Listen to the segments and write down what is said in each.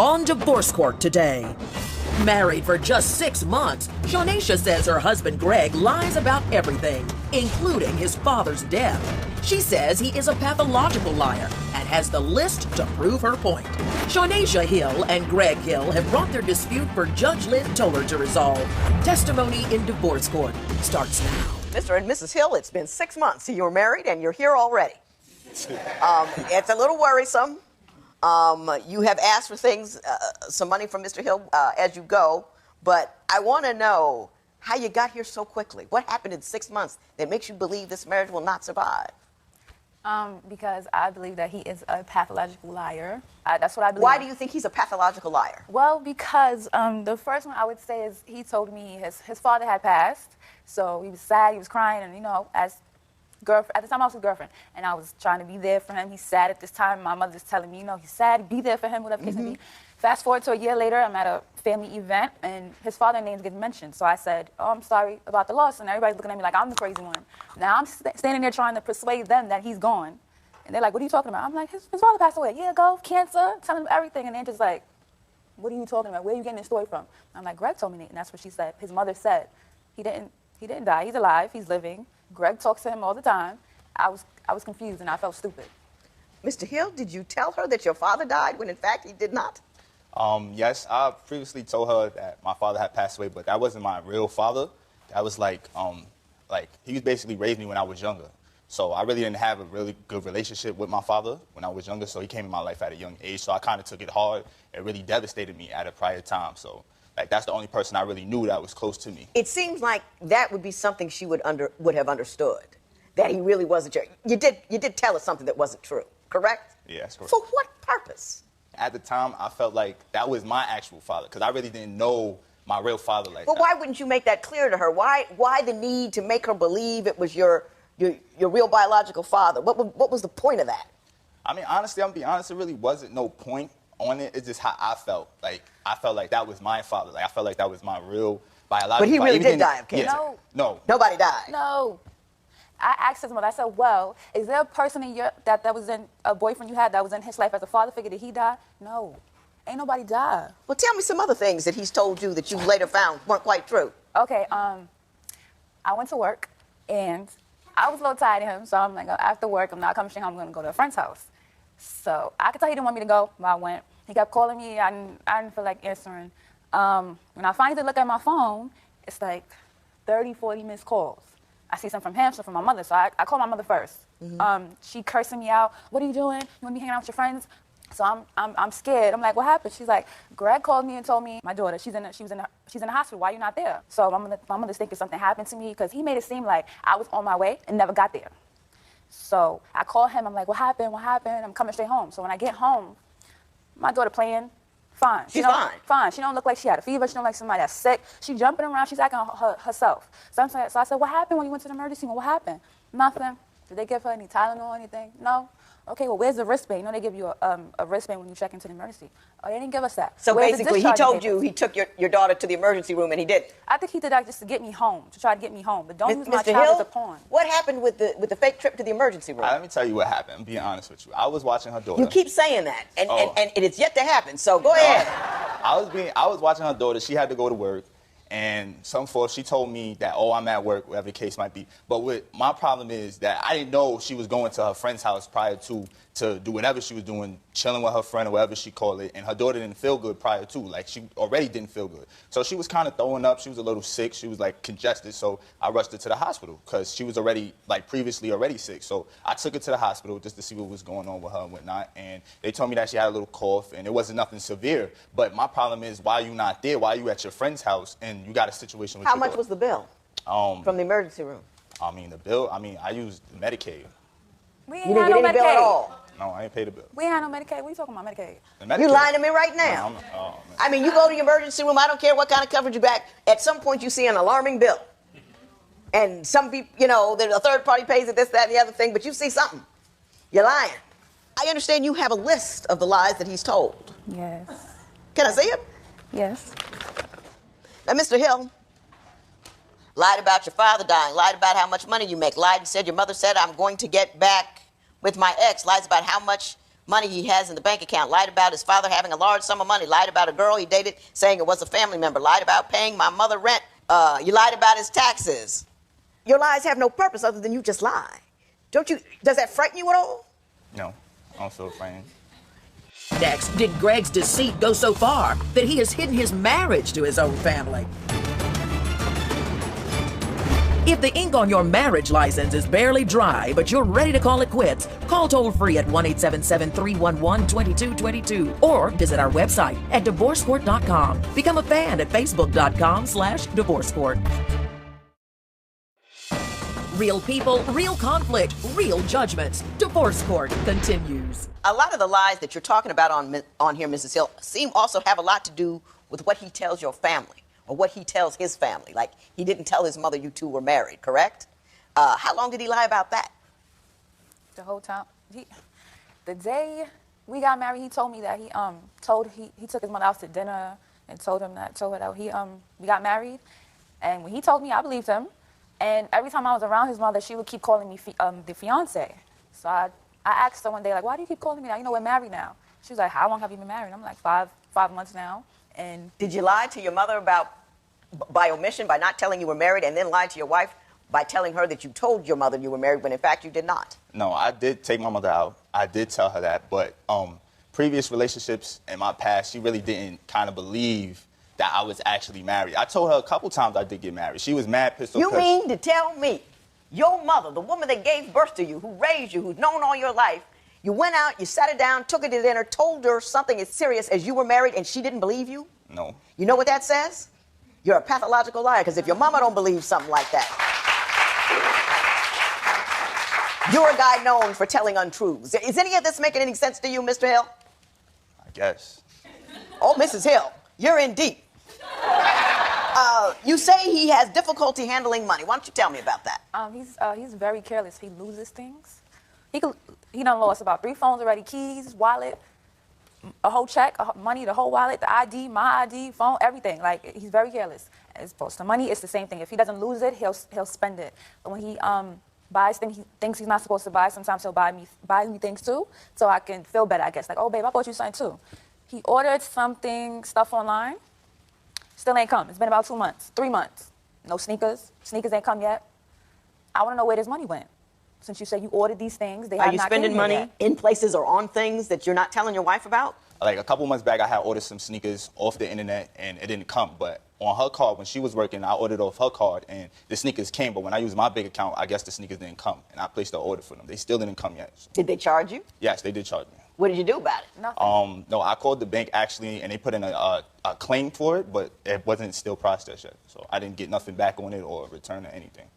on divorce court today. Married for just 6 months, Shawnacia says her husband Greg lies about everything, including his father's death. She says he is a pathological liar and has the list to prove her point. Shawnacia Hill and Greg Hill have brought their dispute for Judge Lynn Toler to resolve. Testimony in divorce court starts now. Mr. and Mrs. Hill, it's been 6 months. So you're married and you're here already. It's a little worrisome. You have asked for things, some money from Mr. Hill as you go, but I want to know how you got here so quickly. What happened in 6 months that makes you believe this marriage will not survive? Because I believe that he is a pathological liar. That's what I believe. Why do you think he's a pathological liar? Well, because the first one I would say is he told me his father had passed, so he was sad, he was crying, and at the time I was his girlfriend, and I was trying to be there for him. He's sad at this time. My mother's telling me, he's sad, be there for him, whatever the case may be. Fast forward to a year later, I'm at a family event, and his father's name gets mentioned. So I said, I'm sorry about the loss, and everybody's looking at me like I'm the crazy one. Now I'm standing there trying to persuade them that he's gone. And they're like, what are you talking about? I'm like, his father passed away a year ago, cancer, telling them everything. And they're just like, what are you talking about? Where are you getting this story from? I'm like, Greg told me that, and that's what she said. His mother said, he didn't die, he's alive, he's living. Greg talks to him all the time. I was confused, and I felt stupid. Mr. Hill, did you tell her that your father died when in fact he did not? Yes, I previously told her that my father had passed away, but that wasn't my real father. That was like he was basically raised me when I was younger. So I really didn't have a really good relationship with my father when I was younger, so he came in my life at a young age, so I kind of took it hard. It really devastated me at a prior time, so that's the only person I really knew that was close to me. It seems like that would be something she would have understood, that he really wasn't your... You did tell her something that wasn't true, correct? Yeah, that's correct. For what purpose? At the time, I felt like that was my actual father, because I really didn't know my real father like that. But why wouldn't you make that clear to her? Why the need to make her believe it was your real biological father? What was the point of that? I mean, honestly, I'm gonna be honest, it really wasn't no point on it. It's just how I felt. Like, I felt like that was my father. Like, I felt like that was my real biological father. But he really did die of cancer? Yeah. No. Nobody died? No. I asked his mother, I said, well, is there a person in that was in a boyfriend you had that was in his life as a father figure? Did he die? No. Ain't nobody died. Well, tell me some other things that he's told you that you later found weren't quite true. Okay, I went to work, and I was a little tired of him, so I'm like, after work, I'm not coming straight home, I'm going to go to a friend's house. So I could tell he didn't want me to go, but I went. He kept calling me, I didn't feel like answering. When I finally did look at my phone, it's like 30, 40 missed calls. I see some from him, some from my mother, so I called my mother first. She cursing me out. What are you doing? You want to be hanging out with your friends? So I'm scared. I'm like, what happened? She's like, Greg called me and told me my daughter, she's in the hospital. Why are you not there? So my mother's thinking something happened to me because he made it seem like I was on my way and never got there. So I called him. I'm like, what happened? What happened? I'm coming straight home. So when I get home, my daughter playing. Fine. She's fine. Fine. She don't look like she had a fever. She don't look like somebody that's sick. She jumping around. She's acting herself. So I said, what happened when you went to the emergency room? What happened? Nothing. Did they give her any Tylenol or anything? No. Okay, well, where's the wristband? They give you a wristband when you check into the emergency. Oh, they didn't give us that. So basically, he told you he took your daughter to the emergency room, and he did. I think he did that just to get me home, to try to get me home. But don't use my Mr. child Hill, as a pawn. what happened with the fake trip to the emergency room? Let me tell you what happened. I'm being honest with you. I was watching her daughter. You keep saying that, and it's yet to happen. So go ahead. I was watching her daughter. She had to go to work. And she told me that, I'm at work, whatever the case might be. But my problem is that I didn't know she was going to her friend's house prior to do whatever she was doing, chilling with her friend or whatever she called it. And her daughter didn't feel good prior to. Like, she already didn't feel good. So she was kind of throwing up. She was a little sick. She was, like, congested. So I rushed her to the hospital because she was previously already sick. So I took her to the hospital just to see what was going on with her and whatnot. And they told me that she had a little cough, and it wasn't nothing severe. But my problem is, why are you not there? Why are you at your friend's house and you got a situation with How your much daughter? was the bill from the emergency room? The bill, I used Medicaid. We ain't You didn't had get no any bill at all? No, I ain't paid the bill. We ain't had no Medicaid. What are you talking about, Medicaid? Medicaid. You lying to me right now. No, you go to the emergency room, I don't care what kind of coverage you back. At some point, you see an alarming bill. And some people, a third party pays it, this, that, and the other thing, but you see something. You're lying. I understand you have a list of the lies that he's told. Yes. Can I see it? Yes. Now, Mr. Hill, lied about your father dying, lied about how much money you make, lied and said your mother said, I'm going to get back with my ex, lies about how much money he has in the bank account, lied about his father having a large sum of money, lied about a girl he dated saying it was a family member, lied about paying my mother rent, you lied about his taxes. Your lies have no purpose other than you just lie. Does that frighten you at all? No, I don't feel frightened. Next, did Greg's deceit go so far that he has hidden his marriage to his own family? If the ink on your marriage license is barely dry, but you're ready to call it quits, call toll-free at 1-877-311-2222 or visit our website at divorcecourt.com. Become a fan at facebook.com/divorcecourt. Real people, real conflict, real judgments. Divorce Court continues. A lot of the lies that you're talking about on here, Mrs. Hill, seem also have a lot to do with what he tells your family or what he tells his family. Like, he didn't tell his mother you two were married, correct? How long did he lie about that? The whole time. The day we got married, he told me that he took his mother out to dinner and told her that we got married. And when he told me, I believed him. And every time I was around his mother, she would keep calling me the fiance. So I asked her one day, like, why do you keep calling me that? You know, we're married now. She was like, how long have you been married? I'm like, five months now. And did you lie to your mother by omission, by not telling you were married, and then lie to your wife by telling her that you told your mother you were married when in fact you did not? No, I did take my mother out. I did tell her that, but previous relationships in my past, she really didn't kind of believe that I was actually married. I told her a couple times I did get married. She was mad, pissed off. You mean to tell me your mother, the woman that gave birth to you, who raised you, who's known all your life, you went out, you sat her down, took her to dinner, told her something as serious as you were married, and she didn't believe you? No. You know what that says? You're a pathological liar, because if your mama don't believe something like that, you're a guy known for telling untruths. Is any of this making any sense to you, Mr. Hill? I guess. Oh, Mrs. Hill, you're in deep. You say he has difficulty handling money. Why don't you tell me about that? He's very careless. He loses things. He done lost about 3 phones already, keys, wallet, a whole check, money, the whole wallet, the ID, my ID, phone, everything. Like, he's very careless. As opposed to money, it's the same thing. If he doesn't lose it, he'll spend it. But when he buys things he's not supposed to buy, sometimes he'll buy me things too, so I can feel better, I guess. Like, oh, babe, I bought you something too. He ordered stuff online. Still ain't come. It's been about 2 months, 3 months. No sneakers. Sneakers ain't come yet. I want to know where this money went. Since you said you ordered these things, they have not came yet. Are you spending money in places or on things that you're not telling your wife about? Like a couple months back, I had ordered some sneakers off the internet, and it didn't come. But on her card, when she was working, I ordered off her card, and the sneakers came. But when I used my big account, I guess the sneakers didn't come, and I placed the order for them. They still didn't come yet. So. Did they charge you? Yes, they did charge me. What did you do about it? Nothing. No, I called the bank, actually, and they put in a claim for it, but it wasn't still processed yet. So I didn't get nothing back on it or return or anything.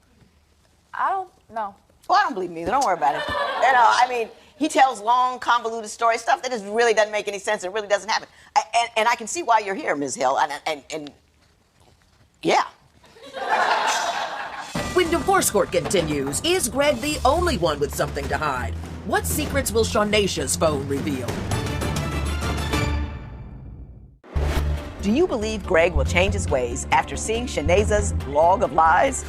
I don't know. Well, I don't believe him either. Don't worry about it. You know, I mean, he tells long, convoluted stories, stuff that just really doesn't make any sense. It really doesn't happen. And I can see why you're here, Ms. Hill. And yeah. When Divorce Court continues, is Greg the only one with something to hide? What secrets will Shawnacia's phone reveal? Do you believe Greg will change his ways after seeing Shanaza's log of lies?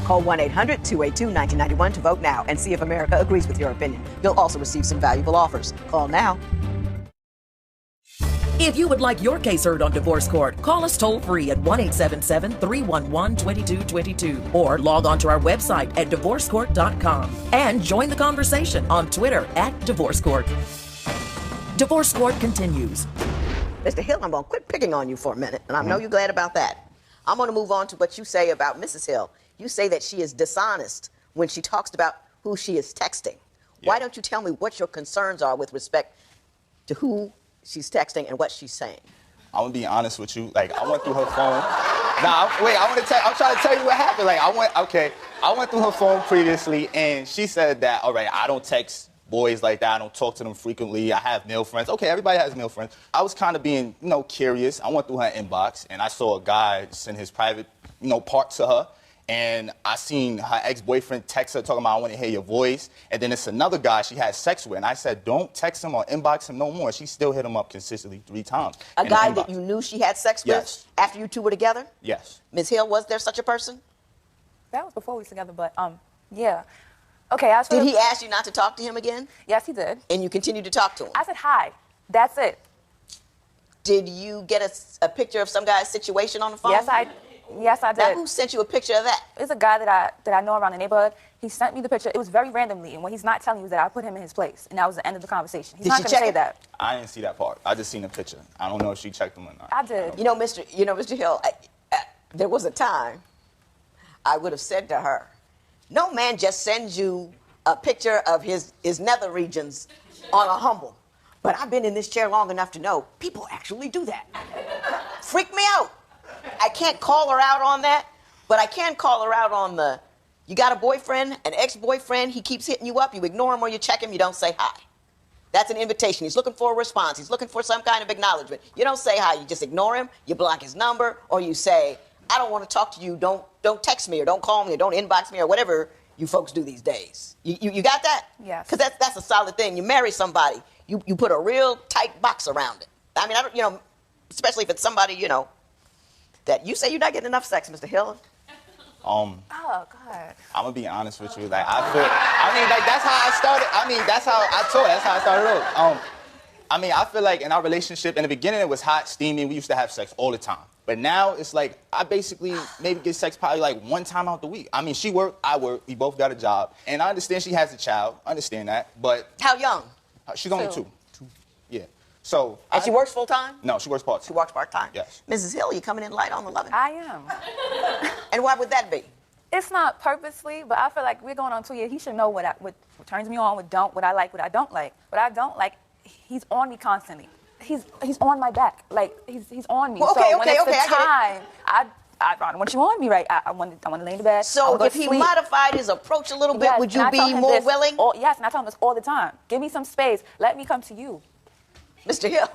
Call 1-800-282-1991 to vote now and see if America agrees with your opinion. You'll also receive some valuable offers. Call now. If you would like your case heard on Divorce Court, call us toll-free at 1-877-311-2222 or log on to our website at divorcecourt.com and join the conversation on Twitter at Divorce Court. Divorce Court continues. Mr. Hill, I'm going to quit picking on you for a minute, and I know you're glad about that. I'm going to move on to what you say about Mrs. Hill. You say that she is dishonest when she talks about who she is texting. Yeah. Why don't you tell me what your concerns are with respect to who she's texting and what she's saying? I'm gonna be honest with you. Like, I went through her phone. I'm trying to tell you what happened. Like, I went through her phone previously, and she said that, all right, I don't text boys like that. I don't talk to them frequently. I have male friends. Okay, everybody has male friends. I was kind of being, curious. I went through her inbox, and I saw a guy send his private, part to her. And I seen her ex-boyfriend text her talking about, I want to hear your voice. And then it's another guy she had sex with. And I said, don't text him or inbox him no more. She still hit him up consistently 3 times. A guy that you knew she had sex with? Yes. After you two were together? Yes. Ms. Hill, was there such a person? That was before we were together, but yeah. Okay, I Did he ask you not to talk to him again? Yes, he did. And you continued to talk to him? I said hi. That's it. Did you get a picture of some guy's situation on the phone? Yes, I did. Now, who sent you a picture of that? It's a guy that I know around the neighborhood. He sent me the picture. It was very randomly, and what he's not telling you is that I put him in his place, and that was the end of the conversation. He's Did not she going to check say it? that. I didn't see that part. I just seen the picture. I don't know if she checked him or not. I did. You know, Mr. Hill, there was a time I would have said to her, no man just sends you a picture of his nether regions on a humble. But I've been in this chair long enough to know people actually do that. Freak me out. I can't call her out on that, but I can call her out on you got a boyfriend, an ex-boyfriend, he keeps hitting you up, you ignore him or you check him, you don't say hi. That's an invitation. He's looking for a response. He's looking for some kind of acknowledgement. You don't say hi, you just ignore him, you block his number, or you say, I don't want to talk to you, don't text me or don't call me or don't inbox me or whatever you folks do these days. You got that? Yes. Because that's a solid thing. You marry somebody, you put a real tight box around it. I mean, especially if it's somebody, that you say you're not getting enough sex, Mr. Hill. Oh, God. I'm gonna be honest with you. Like that's how I started. That's how I started out. I feel like in our relationship, in the beginning, it was hot, steamy. We used to have sex all the time. But now it's like I basically maybe get sex probably like one time out the week. I mean, she work, I work. We both got a job, and I understand she has a child. I understand that, but How young? she's only two. Yeah. So. And she works full time? No, she works part She time. works part time? Yes. Mrs. Hill, you coming in light on the loving? I am. And why would that be? It's not purposely, but I feel like we're going on 2 years. He should know what turns me on, what I like, what I don't like. What I don't like, he's on me constantly. He's on my back. Like, he's on me. Well, so when it's the I time, I don't want you on me, right? I want to lay in the bed. So if he modified his approach a little bit, would you be more willing? Yes, and I tell him this all the time. Give me some space. Let me come to you. Mr. Hill.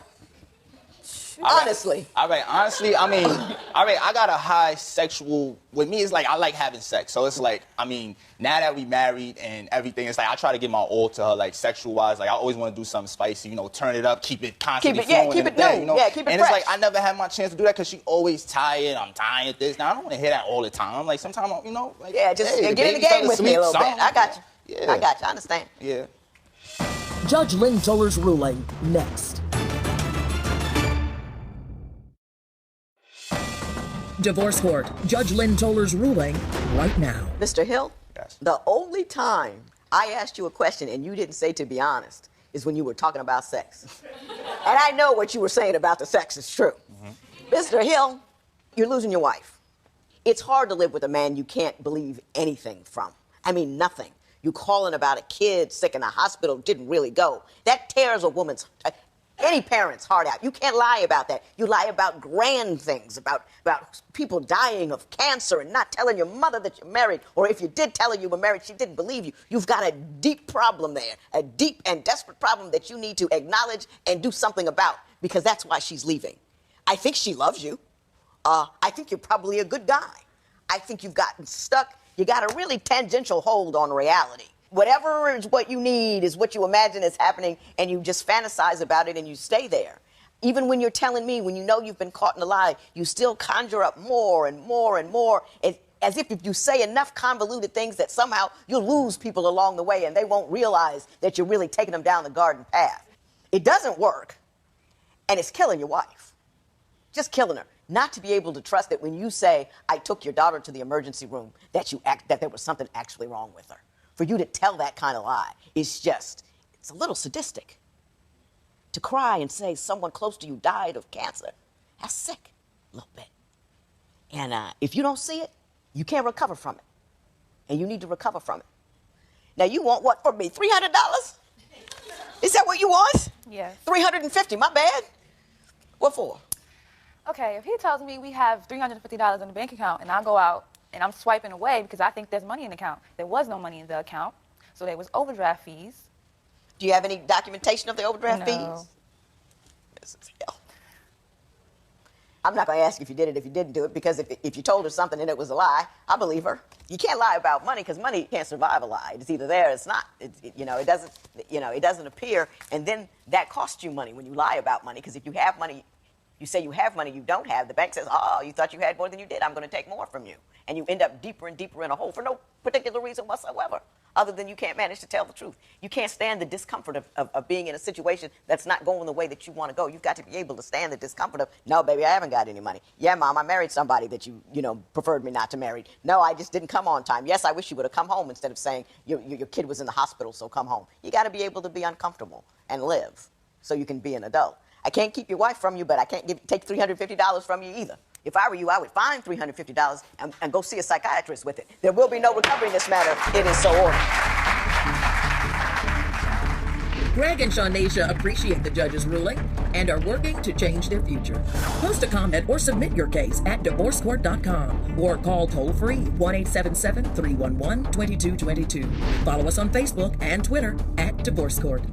Honestly. All right, honestly, I got a high sexual, with me, it's like, I like having sex. So it's like, now that we married and everything, it's like, I try to give my all to her, like, sexual-wise. Like, I always want to do something spicy, turn it up, keep it constantly flowing keep in it the bed, new. Yeah, keep it and fresh. it's like, I never had my chance to do that because she always tired, I'm tired, this. Now, I don't want to hear that all the time. Like, sometimes, like, Yeah, just hey, get in the game with me a little bit. I got you. Yeah. I got you. I understand. Yeah. Judge Lynn Toler's ruling next. Divorce Court. Judge Lynn Toler's ruling right now. Mr. Hill, Yes. the only time I asked you a question and you didn't say to be honest is when you were talking about sex. And I know what you were saying about the sex is true. Mr. Hill, you're losing your wife. It's hard to live with a man you can't believe anything from. Nothing. You calling about a kid sick in a hospital didn't really go. That tears a woman's, any parent's heart out. You can't lie about that. You lie about grand things, about people dying of cancer and not telling your mother that you're married. Or if you did tell her you were married, she didn't believe you. You've got a deep problem there, a deep and desperate problem that you need to acknowledge and do something about, because that's why she's leaving. I think she loves you. I think you're probably a good guy. I think you've gotten stuck. You got a really tangential hold on reality. Whatever is what you need is what you imagine is happening, and you just fantasize about it and you stay there. Even when you're telling me, when you know you've been caught in a lie, you still conjure up more and more and more, as if you say enough convoluted things that somehow you'll lose people along the way and they won't realize that you're really taking them down the garden path. It doesn't work, and it's killing your wife. Just killing her. Not to be able to trust that when you say, I took your daughter to the emergency room, that there was something actually wrong with her. For you to tell that kind of lie it's a little sadistic. To cry and say someone close to you died of cancer, that's sick a little bit. And if you don't see it, you can't recover from it. And you need to recover from it. Now, you want what from me, $300? Is that what you want? Yes. $350, my bad. What for? Okay, if he tells me we have $350 in the bank account and I go out and I'm swiping away because I think there's money in the account. There was no money in the account, so there was overdraft fees. Do you have any documentation of the overdraft fees? I'm not going to ask if you did it if you didn't do it, because if you told her something and it was a lie, I believe her. You can't lie about money because money can't survive a lie. It's either there or it's not. It doesn't appear, and then that costs you money when you lie about money, because if you have money, you say you have money you don't have, the bank says, oh, you thought you had more than you did, I'm going to take more from you. And you end up deeper and deeper in a hole for no particular reason whatsoever. other than you can't manage to tell the truth. You can't stand the discomfort of being in a situation that's not going the way that you want to go. You've got to be able to stand the discomfort of, no, baby, I haven't got any money. Yeah, Mom, I married somebody that you preferred me not to marry. No, I just didn't come on time. Yes, I wish you would have come home instead of saying your kid was in the hospital, so come home. You got to be able to be uncomfortable and live so you can be an adult. I can't keep your wife from you, but I can't take $350 from you either. If I were you, I would find $350 and go see a psychiatrist with it. There will be no recovery in this matter. It is so ordered. Greg and Shawnacia appreciate the judge's ruling and are working to change their future. Post a comment or submit your case at divorcecourt.com or call toll-free 1-877-311-2222. Follow us on Facebook and Twitter at Divorce Court.